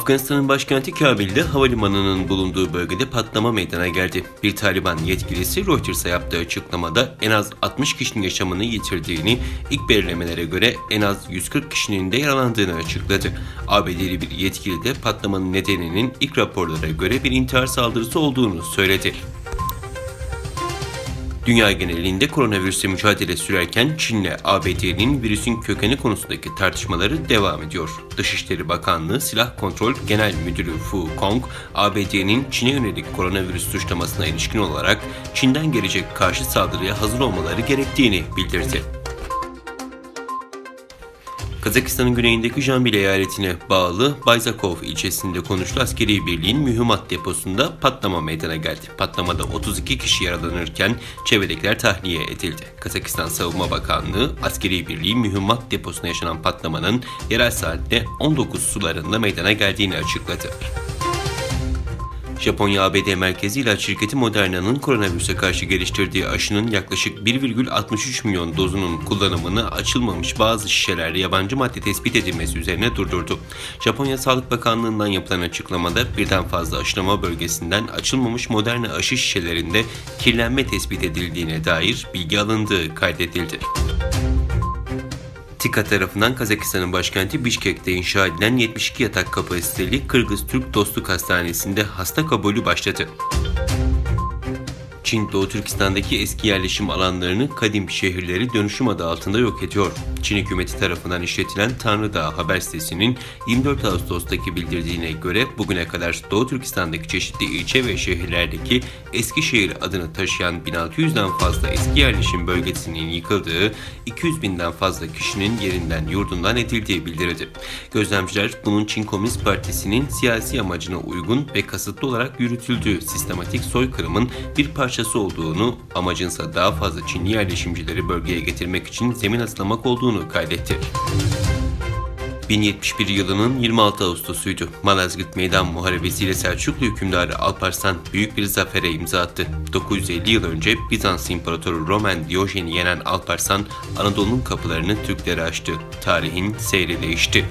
Afganistan'ın başkenti Kabil'de havalimanının bulunduğu bölgede patlama meydana geldi. Bir Taliban yetkilisi Reuters'a yaptığı açıklamada en az 60 kişinin yaşamını yitirdiğini, ilk belirlemelere göre en az 140 kişinin de yaralandığını açıkladı. ABD'li bir yetkili de patlamanın nedeninin ilk raporlara göre bir intihar saldırısı olduğunu söyledi. Dünya genelinde koronavirüsle mücadele sürerken Çin'le ABD'nin virüsün kökeni konusundaki tartışmaları devam ediyor. Dışişleri Bakanlığı Silah Kontrol Genel Müdürü Fu Kong, ABD'nin Çin'e yönelik koronavirüs suçlamasına ilişkin olarak Çin'den gelecek karşı saldırıya hazır olmaları gerektiğini bildirdi. Kazakistan'ın güneyindeki Jambil eyaletine bağlı Bayzakov ilçesinde konuşlu askeri birliğin mühimmat deposunda patlama meydana geldi. Patlamada 32 kişi yaralanırken çevredekiler tahliye edildi. Kazakistan Savunma Bakanlığı askeri birliğin mühimmat deposuna yaşanan patlamanın yerel saatte 19 sularında meydana geldiğini açıkladı. Japonya-ABD merkezi ilaç şirketi Moderna'nın koronavirüse karşı geliştirdiği aşının yaklaşık 1,63 milyon dozunun kullanımını açılmamış bazı şişelerde yabancı madde tespit edilmesi üzerine durdurdu. Japonya Sağlık Bakanlığı'ndan yapılan açıklamada birden fazla aşılama bölgesinden açılmamış Moderna aşı şişelerinde kirlenme tespit edildiğine dair bilgi alındığı kaydedildi. TİKA tarafından Kazakistan'ın başkenti Bişkek'te inşa edilen 72 yatak kapasiteli Kırgız-Türk Dostluk Hastanesi'nde hasta kabulü başladı. Çin, Doğu Türkistan'daki eski yerleşim alanlarını kadim şehirleri dönüşüm adı altında yok ediyor. Çin hükümeti tarafından işletilen Tanrı Dağı haber sitesinin 24 Ağustos'taki bildirdiğine göre bugüne kadar Doğu Türkistan'daki çeşitli ilçe ve şehirlerdeki Eskişehir adını taşıyan 1600'den fazla eski yerleşim bölgesinin yıkıldığı, 200 binden fazla kişinin yerinden yurdundan edildiği bildirildi. Gözlemciler bunun Çin Komünist Partisi'nin siyasi amacına uygun ve kasıtlı olarak yürütüldüğü sistematik soykırımın bir parçası olduğunu, amacınsa daha fazla Çinli yerleşimcileri bölgeye getirmek için zemin hazırlamak olduğunu kaydetti. 1071 yılının 26 Ağustos'uydu. Malazgirt Meydan Muharebesi ile Selçuklu hükümdarı Alparslan büyük bir zafere imza attı. 950 yıl önce Bizans İmparatoru Roman Diyojen'i yenen Alparslan, Anadolu'nun kapılarını Türklere açtı. Tarihin seyri değişti.